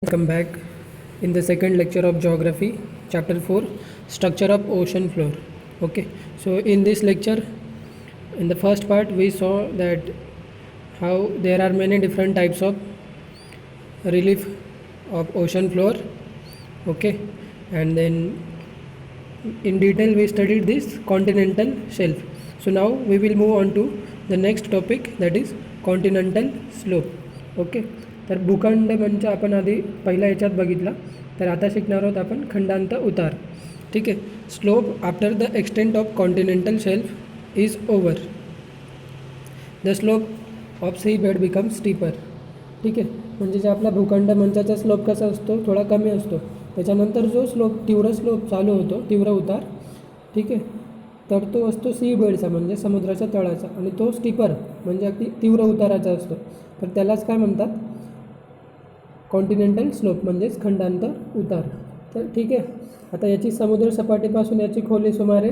Welcome back in the second lecture of geography, chapter 4, structure of ocean floor. Okay, so in this lecture, in the first part, we saw that how there are many different types of relief of ocean floor. Okay, and then in detail we studied this continental shelf. So now we will move on to the next topic, that is continental slope. Okay, तर भूखंड मंच आपण आधी पहिल्या याच्यात बघितला, तर आता शिकणार आहोत आपण खंडांत उतार. ठीक आहे. Slope after the extent of continental shelf is over, the slope of sea bed become steeper. ठीक आहे, म्हणजे जे आपला भूखंड मंचाचा स्लोप कसा असतो, थोडा कमी असतो. त्याच्यानंतर जो तीव्र स्लोप चालू होतो, तीव्र उतार, ठीक आहे, तर तो असतो सी बेडचा म्हणजे समुद्राच्या तळाचा, आणि तो स्टीपर म्हणजे अगदी तीव्र उताराचा असतो. तर त्यालाच काय म्हणतात, कॉन्टिनेंटल स्लोप म्हणजेच खंडांतर उतार. तर ठीक आहे, आता याची समुद्र सपाटीपासून याची खोली सुमारे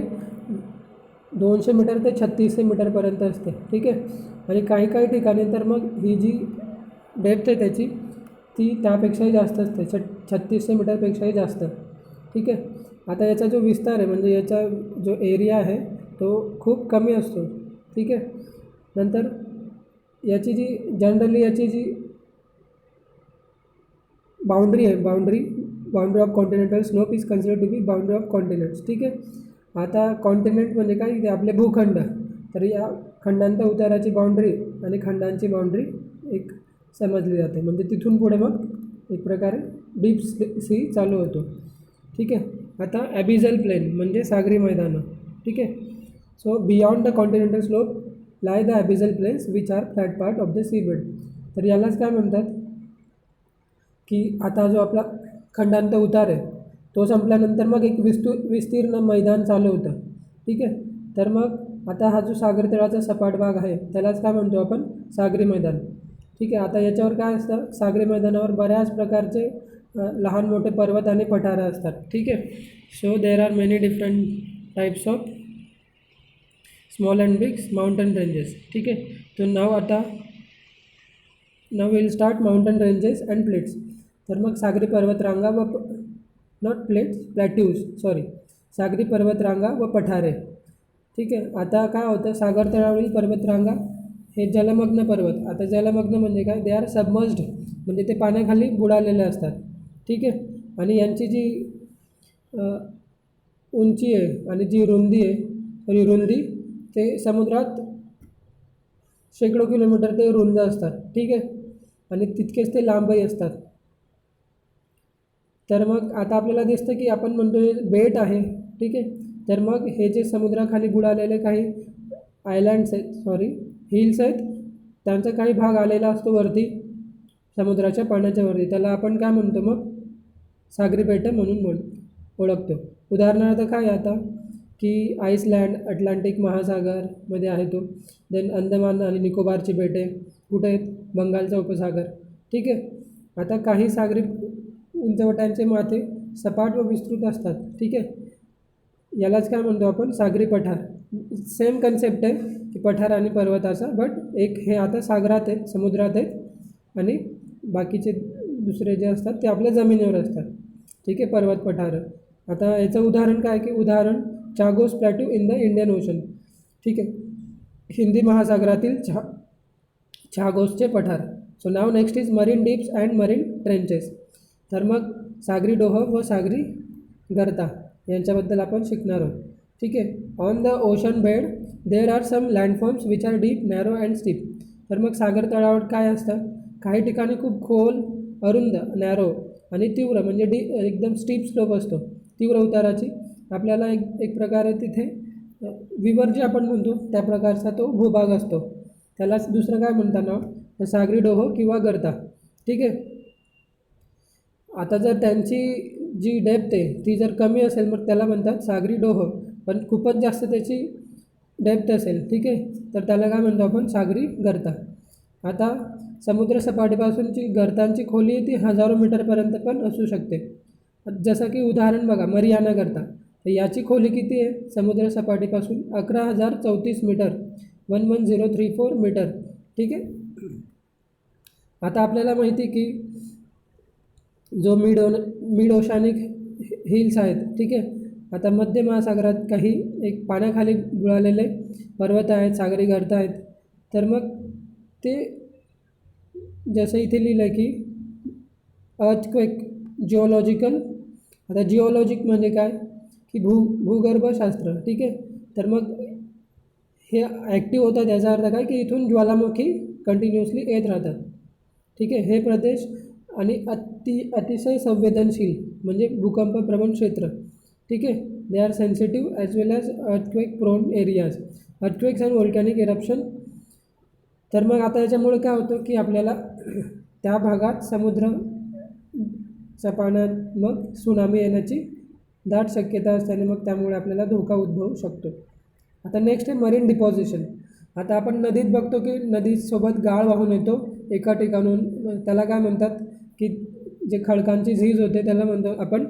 200 मीटर ते 3600 मीटरपर्यंत असते. ठीक आहे, आणि काही काही ठिकाणी तर मग ही जी डेप्थ आहे त्याची ती त्यापेक्षाही जास्त असते, 3600 मीटरपेक्षाही जास्त. ठीक आहे, आता याचा जो विस्तार आहे म्हणजे याचा जो एरिया आहे तो खूप कमी असतो. ठीक आहे, नंतर याची जी जनरली याची जी बाउंड्री आहे, boundary of continental slope is considered to be boundary of continents. ठीक आहे, आता कॉन्टिनेंट म्हणजे काय, ते आपले भूखंड. तर या खंडांत उताराची बाउंड्री आणि खंडांची बाउंड्री एक समजली जाते, म्हणजे तिथून पुढे मग एक प्रकारे डीप सी चालू होतो. ठीक आहे, आता ॲबिझल प्लेन म्हणजे सागरी मैदानं. ठीक आहे, so beyond the continental slope lie the abyssal plains which are flat part of the sea bed. तर यालाच काय म्हणतात की आता जो आपला खंडांत उतार आहे तो संपल्यानंतर मग एक विस्तीर्ण मैदान चालू होतं. ठीक आहे, तर मग आता हा जो सागर तळाचा सपाट भाग आहे त्यालाच काय म्हणतो आपण, सागरी मैदान. ठीक आहे, आता याच्यावर काय असतं, सागरी मैदानावर बऱ्याच प्रकारचे लहान मोठे पर्वत आणि पठारं असतात. ठीक आहे, so there are many different types of small and big mountain ranges. ठीक आहे, तर now will start mountain ranges and plates. तर मग सागरी पर्वतरांगा व नॉट प्लेट्स, प्लॅट्यूज, सॉरी, सागरी पर्वतरांगा व पठारे. ठीक आहे, आता काय होतं, सागर तळावरील पर्वतरांगा हे जलमग्न पर्वत. आता जलमग्न म्हणजे काय, दे आर सबमर्ज्ड, म्हणजे ते पाण्याखाली बुडालेले असतात. ठीक आहे, आणि यांची जी उंची आहे आणि जी रुंदी आहे, तर रुंदी ते समुद्रात शेकडो किलोमीटर ते रुंद असतात. ठीक आहे, आणि तितकेच ते लांबही असतात. तर मग आता आपल्याला दिसतं की आपण म्हणतो बेट आहे. ठीक आहे, तर मग हे जे समुद्राखाली बुडालेले काही आयलँड्स आहेत, सॉरी, हिल्स आहेत, त्यांचा काही भाग आलेला असतो वरती समुद्राच्या पाण्याच्या वरती, त्याला आपण काय म्हणतो, मग सागरी बेटं म्हणून ओळखतो. उदाहरणार्थ काय आता की आईसलँड अटलांटिक महासागरमध्ये आहे तो. देन अंदमान आणि निकोबारची बेटे कुठे आहेत, बंगालचा उपसागर. ठीक आहे, आता काही सागरी उंचवट्यांचे माथे सपाट व विस्तृत असतात. ठीक आहे, यालाच काय म्हणतो आपण, सागरी पठार. सेम कन्सेप्ट आहे की पठार आणि पर्वताचा, बट एक हे आता सागरात आहेत, समुद्रात आहेत, आणि बाकीचे दुसरे जे असतात ते आपल्या जमिनीवर असतात. ठीक आहे, पर्वत पठार. आता याचं उदाहरण काय की, उदाहरण Chagos plateau in the Indian Ocean. ठीक आहे, हिंदी महासागरातील चागोसचे पठार. So now next is marine deeps and marine trenches. तर मग सागरी डोह व सागरी गर्ता यांच्याबद्दल आपण शिकणार आहोत. ठीक आहे, on the ocean bed there are some landforms which are deep, narrow and steep. तर मग सागर तळावर काय असतं, काही ठिकाणी खूप खोल, अरुंद, नॅरो आणि तीव्र म्हणजे एकदम स्टीप स्लोप असतो, तीव्र उताराची. आपल्याला एक प्रकारे तिथे विवर जे आपण म्हणतो त्या प्रकारचा तो भूभाग असतो, त्यालाच दुसरं काय म्हणतात नाव, सागरी डोह किंवा गर्ता. ठीक आहे, आता जर त्यांची जी डेप्थ आहे ती जर कमी असेल मग त्याला म्हणतात सागरी डोह, पण खूपच जास्त त्याची डेप्थ असेल, ठीक आहे, तर त्याला काय म्हणतो आपण, सागरी गर्ता. आता समुद्रसपाटीपासूनची गर्तांची खोली ती हजारो मीटरपर्यंत पण असू शकते. जसं की उदाहरण बघा, मरियाना गर्ता, तर याची खोली किती आहे समुद्रसपाटीपासून, 11,034 मीटर, 11034 मीटर. ठीक आहे, आता आपल्याला माहिती की जो मिड ओशानिक हिल्स आहेत, ठीक आहे. आता मध्य महासागरात काही एक पाण्याखाली बुडालेले पर्वत आहेत, सागरी गर्त आहेत. तर मग ते जसं इथे लिहिलं आहे की अर्थक्वेक जिओलॉजिकल. आता जिओलॉजिक म्हणजे काय की भूगर्भशास्त्र, ठीक आहे. तर मग हे ॲक्टिव्ह होतात याचा अर्थ काय की इथून ज्वालामुखी कंटिन्युअसली येत राहतात, ठीक आहे. हे प्रदेश आणि अतिशय संवेदनशील म्हणजे भूकंप प्रवण क्षेत्र, ठीक आहे. They are sensitive as well as earthquake prone areas, earthquakes and volcanic eruption. तर मग आता याच्यामुळे काय होतं की आपल्याला त्या भागात समुद्राच्या पाण्यात मग सुनामी येण्याची दाट शक्यता असते आणि मग त्यामुळे आपल्याला धोका उद्भवू शकतो. आता नेक्स्ट आहे मरीन डिपॉझिशन. आता आपण नदीत बघतो की नदीसोबत गाळ वाहून येतो एका ठिकाणून, त्याला काय म्हणतात की जे खडकांची झीज होते त्याला म्हणतो आपण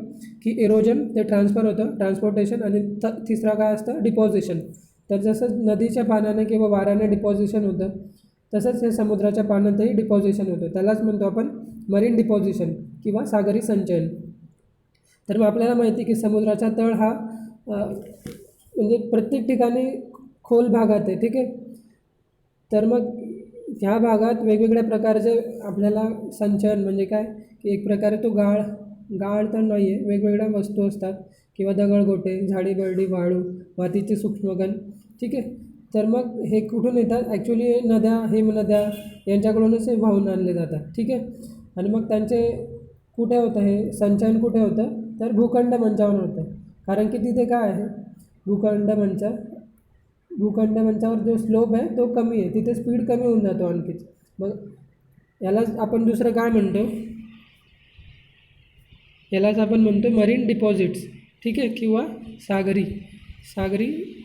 की इरोजन, ते ट्रान्सफर होतं, ट्रान्सपोर्टेशन. आणि तिसरा काय असतं डिपॉझिशन. तर जसं नदीच्या पाण्याने किंवा वाऱ्याने डिपॉझिशन होतं तसंच हे समुद्राच्या पाण्यातही डिपॉझिशन होतं, त्यालाच म्हणतो आपण मरीन डिपॉझिशन किंवा सागरी संचयन. तर मग आपल्याला माहिती की समुद्राचा तळ हा म्हणजे प्रत्येक ठिकाणी खोल भागात आहे, ठीक आहे. तर मग ह्या भागात वेगवेगळ्या प्रकारचे आपल्याला संचयन म्हणजे काय की एक प्रकारे तो गाळ तर नाही आहे, वेगवेगळ्या वस्तू असतात किंवा दगडगोटे, झाडी बरडी, वाळू, मातीचे सूक्ष्मकण, ठीक आहे. तर मग हे कुठून येतात ॲक्च्युली नद्या, हिमनद्या यांच्याकडूनच हे वाहून आणले जातात, ठीक आहे. आणि मग त्यांचे कुठे होतं हे संचयन कुठे होतं तर भूखंड मंचावर होतं. कारण की तिथे काय आहे भूखंड मंचावर जो स्लोप आहे तो कमी आहे, तिथे स्पीड कमी होऊन जातो आणखीच. मग यालाच आपण दुसरं काय म्हणतो, यालाच आपण म्हणतो मरीन डिपॉझिट्स, ठीक आहे, किंवा सागरी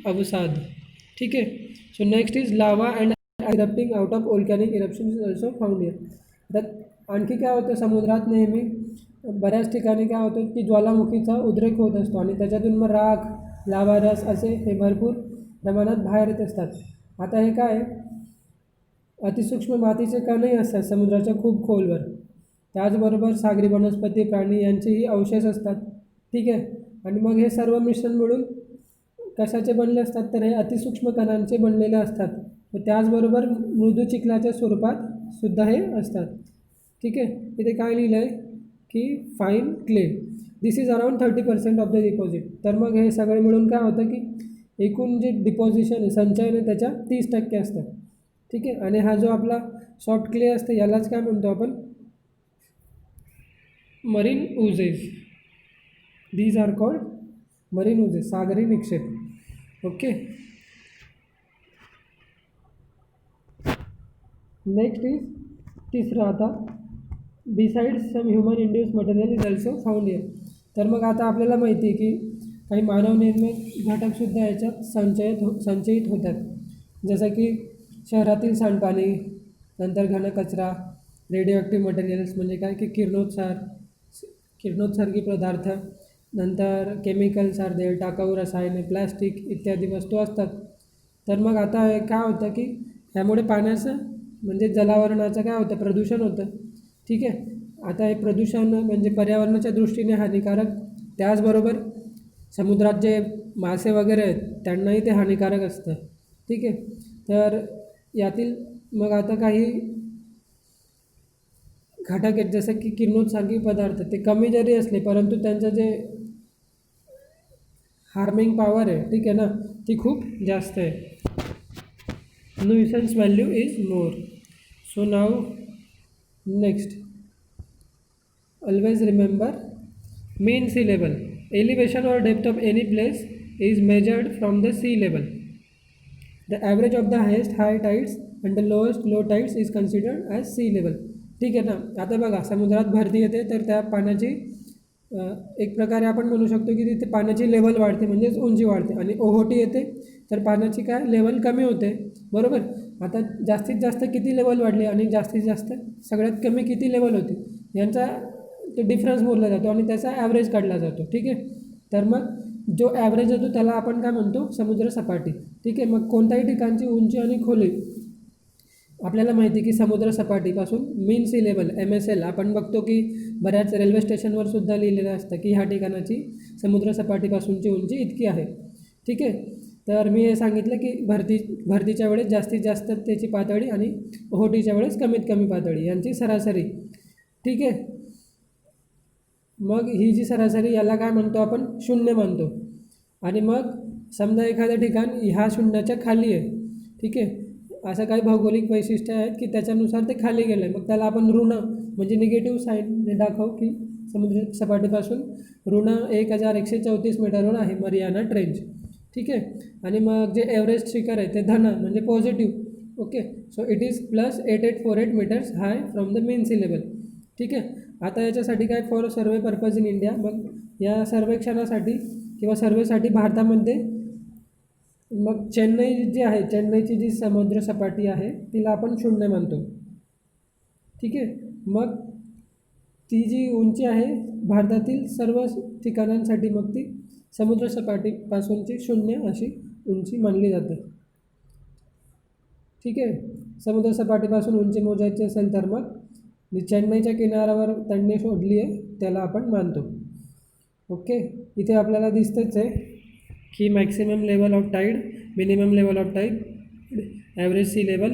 अवसाद, ठीक आहे. सो नेक्स्ट इज लावा and erupting out of volcanic eruption is also found here. तर आणखी काय होतं समुद्रात नेहमी बऱ्याच ठिकाणी काय होतं की ज्वालामुखीचा उद्रेक होत असतो आणि त्याच्यातून मग राख, लावा, रस असे हे भरपूर प्रमाणात बाहेर येत असतात. आता हे काय अतिसूक्ष्म मातीचे कणही असतात समुद्राच्या खूप खोलवर. त्याचबरोबर सागरी वनस्पती, प्राणी यांचेही अवशेष असतात, ठीक आहे. आणि मग हे सर्व मिश्रण मिळून कशाचे बनले असतात तर हे अतिसूक्ष्म कणांचे बनलेले असतात. व त्याचबरोबर मृदू चिखलाच्या स्वरूपात सुद्धा हे असतात, ठीक आहे. इथे काय लिहिलं आहे की fine clay, this is around 30% of the deposit. तर मग हे सगळे मिळून काय होतं की एकूण जे डिपॉझिशन आहे, संचयन आहे, त्याच्या 30% असतं, ठीक आहे. आणि हा जो आपला सॉफ्ट क्ले असतं यालाच काय म्हणतो आपण marine oozes. These are called marine oozes, सागरी निक्षेप. ओके. नेक्स्ट इज तिसरं आता besides some human induced material is also found here. तर मग आता आपल्याला माहिती आहे की काही मानवनिर्मित घटकसुद्धा याच्यात संचयित होतात. जसं की शहरातील सांडपाणी, नंतर घनकचरा, रेडिओ ॲक्टिव्ह मटेरियल्स म्हणजे काय की किरणोत्सर्गी पदार्थ, नंतर केमिकल्स अर्धे, टाकाऊ रसायने, प्लॅस्टिक इत्यादी वस्तू असतात. तर मग आता हे काय होतं की ह्यामुळे पाण्याचं म्हणजे जलावरणाचं काय होतं प्रदूषण होतं, ठीक आहे. आता हे प्रदूषण म्हणजे पर्यावरणाच्या दृष्टीने हानिकारक, त्याचबरोबर समुद्रात जे मासे वगैरे आहेत त्यांनाही ते हानिकारक असतं, ठीक आहे. तर यातील मग आता काही घटक आहेत जसं की किरणोत्सर्गी पदार्थ, ते कमी जरी असले परंतु त्यांचं जे हार्मिंग पॉवर आहे, ठीक आहे ना, ती खूप जास्त आहे. Nuisance value is more. So now next always remember mean sea level, elevation or depth of any place is measured from the sea level. The average of the highest high tides and the lowest low tides is considered as sea level. ठीक आहे ना. आता बघा समुद्रात भरती येते तर त्या पाण्याची एक प्रकारे आपण म्हणू शकतो की तिथे पाण्याची लेवल वाढते म्हणजेच उंची वाढते. आणि ओहोटी येते तर पाण्याची काय लेवल कमी होते, बरोबर. आता जास्तीत जास्त किती लेवल वाढली आणि जास्तीत जास्त सगळ्यात कमी किती लेवल होती यांचा तो डिफरन्स मोजला जातो आणि त्याचा ॲव्हरेज काढला जातो, ठीक आहे. तर मग जो ॲव्हरेज येतो त्याला आपण काय म्हणतो समुद्र सपाटी, ठीक आहे. मग कोणत्याही ठिकाणची उंची आणि खोली आपल्याला माहिती की समुद्र सपाटीपासून मीन सी लेवल MSL आपण बघतो की बऱ्याच रेल्वे स्टेशनवर सुद्धा लिहिलेलं असतं की ह्या ठिकाणाची समुद्रसपाटीपासूनची उंची इतकी आहे. ठीक आहे. तर मी हे सांगितलं की भरतीच्या वेळेस जास्तीत जास्त त्याची पातळी आणि ओहोटीच्या वेळेस कमीत कमी पातळी यांची सरासरी. ठीक आहे. मग ही जी सरासरी याला काय म्हणतो आपण, शून्य म्हणतो. आणि मग समजा एखादं ठिकाण ह्या शून्याच्या खाली आहे. ठीक आहे. असं काही भौगोलिक वैशिष्ट्य आहेत की त्याच्यानुसार ते खाली गेलं आहे, मग त्याला आपण ऋण म्हणजे निगेटिव्ह साईनने दाखवू की समुद्र सपाटीपासून ऋण 1134 मीटरवर आहे मरियाना ट्रेंच. ठीक आहे. आणि मग जे एव्हरेस्ट शिखर आहे ते धन म्हणजे positive. Okay. So it is +8848 meters high from the main sea level. ठीक आहे. आता याच्यासाठी काय, for survey purpose in India, मग या सर्वेक्षणासाठी किंवा सर्वेसाठी भारतामध्ये मग चेन्नई जी आहे, चेन्नईची जी समुद्रसपाटी आहे तिला आपण शून्य मानतो. ठीक आहे. मग ती जी उंची आहे भारतातील सर्व ठिकाणांसाठी मग ती समुद्रसपाटीपासूनची शून्य अशी उंची मानली जाते. ठीक आहे. समुद्रसपाटीपासून उंची मोजायची असेल तर मग जी चेन्नईच्या किनाऱ्यावर त्यांनी शोधली आहे त्याला आपण मानतो. ओके. इथे आपल्याला दिसतंच आहे की maximum level of tide, minimum level of tide, average sea level,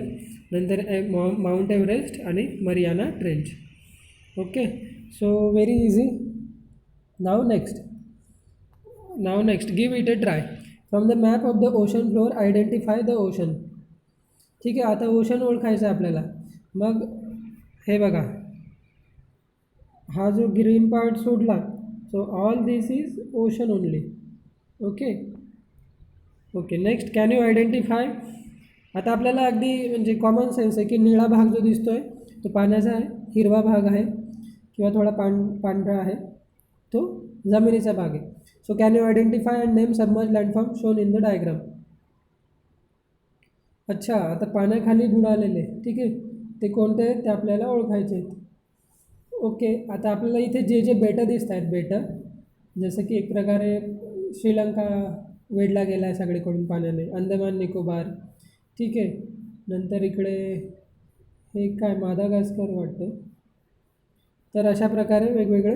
नंतर माउंट एव्हरेस्ट आणि Mariana Trench. Okay. So very easy. Now next give it a try. From the map of the ocean floor identify the ocean. ठीक आहे. आता ocean ओळखायचं आहे आपल्याला. मग हे बघा, हा जो ग्रीन पार्ट सोडला, so all this is ocean only. Okay. Next, can you identify. आता आपल्याला अगदी म्हणजे कॉमन सेन्स आहे की निळा भाग जो दिसतो आहे तो पाण्याचा आहे, हिरवा भाग आहे किंवा थोडा पांढरा आहे तो जमिनीचा भाग आहे. So can you identify and name submerge लँडफॉर्म shown in the diagram. अच्छा, आता पाण्याखाली बुडालेले, ठीक आहे, ते कोणते आहेत ते आपल्याला ओळखायचे आहेत. ओके. आता आपल्याला इथे जे जे बेटं दिसत आहेत, बेटं जसं की एक प्रकारे श्रीलंका वेढला गेला आहे सगळीकडून पाण्याने, अंदमान निकोबार. ठीक आहे. नंतर इकडे हे काय मादागास्कर वाटतं. तर अशा प्रकारे वेगवेगळे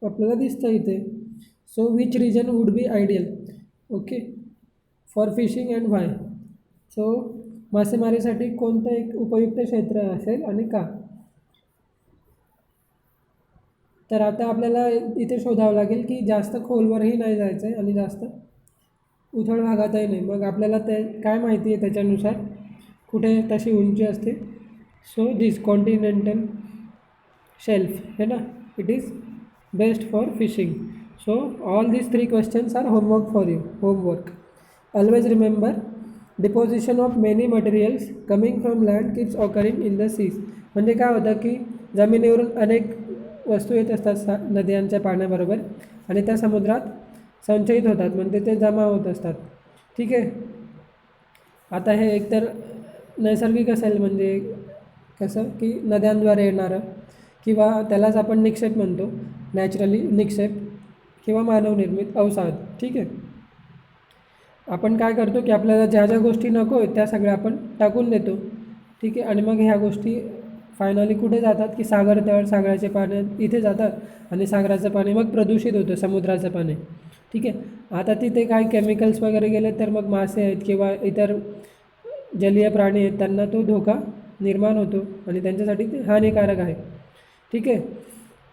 आपल्याला दिसतं इथे. So which region would be ideal. Okay. For fishing and why. So मासेमारीसाठी कोणतं एक उपयुक्त क्षेत्र असेल आणि का. तर आता आपल्याला इथे शोधावं लागेल की जास्त खोलवरही नाही जायचं आहे आणि जास्त उथळ भागातही नाही. मग आपल्याला ते काय माहिती आहे त्याच्यानुसार कुठे तशी उंची असते. सो दिस कॉन्टिनेंटल शेल्फ है ना, it is best for fishing. So all these 3 questions are homework for you. Homework. Always remember, deposition of many materials coming from land keeps occurring in the seas. म्हणजे काय होतं की जमिनीवरून अनेक वस्तू येत असतात नद्यांच्या पाण्याबरोबर आणि त्या समुद्रात संचयित होतात, म्हणजे ते जमा होत असतात. ठीक आहे. आता हे एकतर नैसर्गिक असेल म्हणजे कसं की नद्यांद्वारे येणारं, किंवा त्यालाच आपण निक्षेप म्हणतो, नॅचरली निक्षेप, किंवा मानवनिर्मित अवसाद. ठीक आहे. आपण काय करतो की आपल्याला ज्या ज्या गोष्टी नको आहेत त्या सगळ्या आपण टाकून देतो. ठीक आहे. आणि मग ह्या गोष्टी फायनली कुठे जातात की सागरतळ, सागराचे पाणी इथे जातात आणि सागराचं पाणी मग प्रदूषित होतं, समुद्राचं पाणी. ठीक आहे. आता तिथे काय केमिकल्स वगैरे गेले तर मग मासे आहेत किंवा इतर जलीय प्राणी आहेत त्यांना तो धोका निर्माण होतो आणि त्यांच्यासाठी ते हानिकारक आहे. ठीक आहे.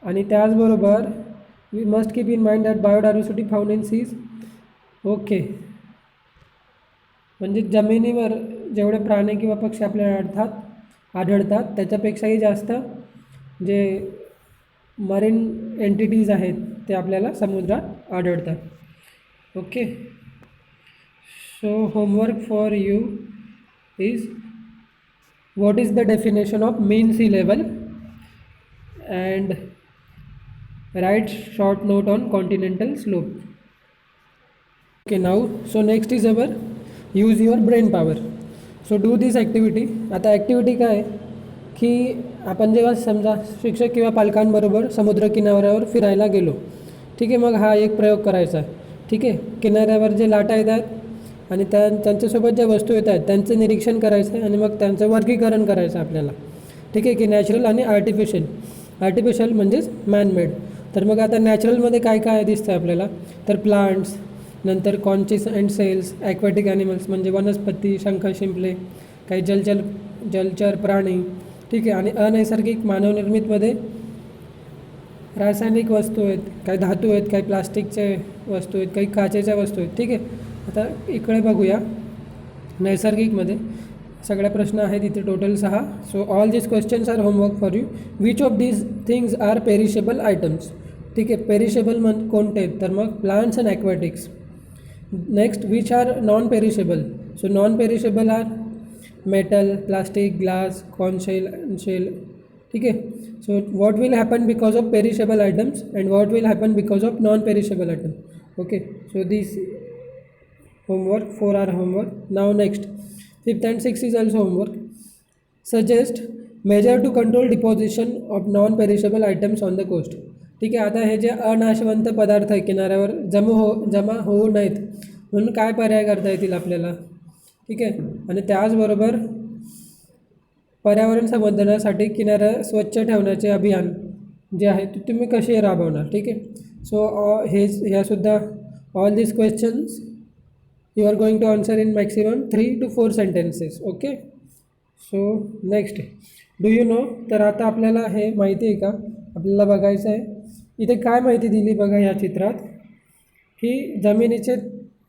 आणि त्याचबरोबर we must keep in mind that biodiversity found in seas. Okay. म्हणजे जमिनीवर जेवढे प्राणी किंवा पक्षी आपल्याला आढळतात त्याच्यापेक्षाही जास्त जे मरीन एंटिटीज आहेत ते आपल्याला समुद्रात आढळतात. Okay. So homework for you is what is the definition of mean sea level and write short note on continental slope. Okay, now so next is our use your brain power. So do this activity. आता activity काय आहे की आपण जेव्हा समजा शिक्षक किंवा पालकांबरोबर समुद्रकिनाऱ्यावर फिरायला गेलो, ठीक आहे, मग हा एक प्रयोग करायचा. ठीक आहे. किनाऱ्यावर जे लाटा येतात आणि त्यांच्यासोबत ज्या वस्तू येत आहेत त्यांचं निरीक्षण करायचं आहे आणि मग त्यांचं वर्गीकरण करायचं आपल्याला. ठीक आहे की नॅचरल आणि आर्टिफिशियल. आर्टिफिशियल म्हणजेच मॅनमेड. तर मग आता नॅचरलमध्ये काय काय दिसतं आपल्याला, तर प्लांट्स, नंतर कॉन्चिस अँड सेल्स, ॲक्वॅटिक ॲनिमल्स म्हणजे वनस्पती, शंख शिंपले, काही जलचर प्राणी, ठीक आहे. आणि अनैसर्गिक मानवनिर्मितमध्ये रासायनिक वस्तू आहेत, काही धातू आहेत, काही प्लास्टिकचे वस्तू आहेत, काही काचेच्या वस्तू आहेत, ठीक आहे. आता इकडे बघूया नैसर्गिकमध्ये सगळे प्रश्न आहेत इथे total 6. So all this questions are homework for you. Which of these things are perishable items, ठीक आहे. पेरिशेबल कोणते आहेत, तर मग plants and aquatics. Next, which are non perishable. So non perishable are metal, plastic, glass, corn shell, ठीक आहे. So what will happen because of perishable items and what will happen because of non perishable item. Okay, so this homework 4 are homework. Now next, 5th and 6th is also homework. Suggest measure to control deposition of non-perishable items on the coast. ठीक आहे. आता हे जे अनाशवंत पदार्थ आहे किनाऱ्यावर जमा होऊ नयेत म्हणून काय पर्याय करता येतील आपल्याला, ठीक आहे. आणि त्याचबरोबर पर्यावरण संवर्धनासाठी किनाऱ्या स्वच्छ ठेवण्याचे अभियान जे आहे ते तुम्ही कसे राबवणार, ठीक आहे. सो ह्यासुद्धा all this questions you are going to answer in maximum 3 to 4 sentences. okay, so next, do you know, तर आता आपल्याला हे माहिती आहे का, आपल्याला बघायचं आहे इथे काय माहिती दिली बघा या चित्रात, की जमिनीचे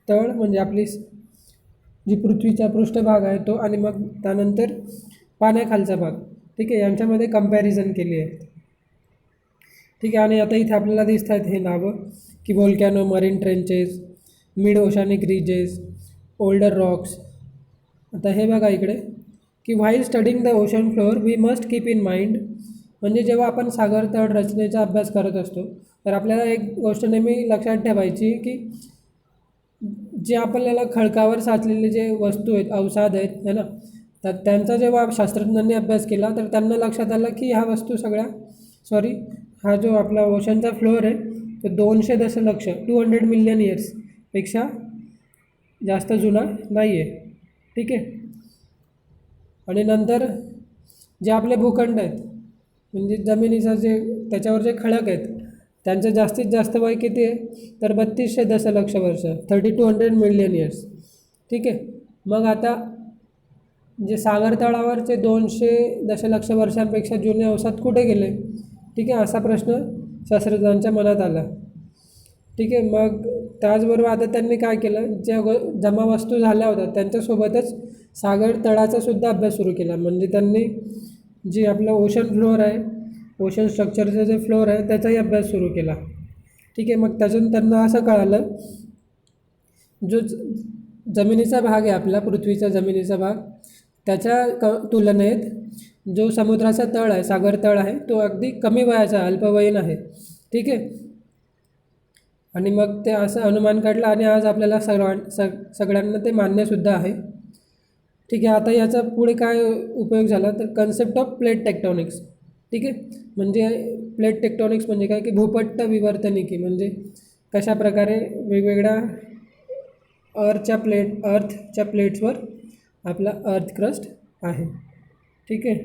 तळ म्हणजे आपली जी पृथ्वीचा पृष्ठभाग आहे तो, आणि मग त्यानंतर पाण्याखालचा भाग, ठीक आहे, यांच्यामध्ये कंपॅरिझन केली आहे, ठीक आहे. आणि आता इथे आपल्याला दिसत आहेत हे नावं, की volcano, marine trenches, mid oceanic ridges, older rocks. आता हे बघा इकडे, की while studying the ocean floor we must keep in mind, म्हणजे जेव्हा आपण सागर तळ रचनेचा अभ्यास करत असतो तर आपल्याला एक गोष्ट नेहमी लक्षात ठेवायची, की जे आपल्याला खडकावर साचलेले जे वस्तू आहेत, अवसाद आहेत, है ना, तर त्यांचा जेव्हा शास्त्रज्ञांनी अभ्यास केला तर त्यांना लक्षात आलं की ह्या वस्तू सगळ्या हा जो आपला ओशनचा फ्लोअर आहे तो 200 दशलक्ष 200 मिलियन इयर्स पेक्षा जास्त जुना नाही आहे, ठीक आहे. आणि नंतर जे आपले भूखंड आहेत म्हणजे जमिनीचा जे त्याच्यावर जे खडक आहेत त्यांचं जास्तीत जास्त वय किती आहे, तर 3200 दशलक्ष वर्ष, 3200 मिलियन इयर्स, ठीक आहे. मग आता जे सागर तळावरचे 200 दशलक्ष वर्षांपेक्षा जुने अवसाद कुठे गेले, ठीक आहे, असा प्रश्न शास्त्रज्ञांच्या मनात आला, ठीक आहे. मग त्याचबरोबर आता त्यांनी काय केलं, ज्या जमा वस्तू झाल्या होत्या त्यांच्यासोबतच सागर तळाचा सुद्धा अभ्यास सुरू केला. म्हणजे त्यांनी जी आपलं ओशन फ्लोअर आहे, ओशन स्ट्रक्चरचं जे फ्लोअर आहे त्याचाही अभ्यास सुरू केला, ठीक आहे. मग त्यातून त्यांना असं कळालं, जो जमिनीचा भाग आहे आपला पृथ्वीचा जमिनीचा भाग, त्याच्या तुलनेत जो समुद्राचा तळ आहे, सागर तळ आहे, तो अगदी कमी वयाचा अल्पवयीन आहे, ठीक आहे. आणि मग ते असं अनुमान काढलं आणि आज आपल्याला सगळ्यांना ते मान्यसुद्धा आहे, ठीक आहे. आता याचा पुढे काय उपयोग झाला, तर कन्सेप्ट ऑफ प्लेट टेक्टॉनिक्स, ठीक आहे. म्हणजे प्लेट टेक्टॉनिक्स म्हणजे काय, की भूपट्ट विवर्तनिकी, म्हणजे कशा प्रकारे वेगवेगळ्या अर्थच्या प्लेट्सवर आपला अर्थ क्रस्ट आहे, ठीक आहे.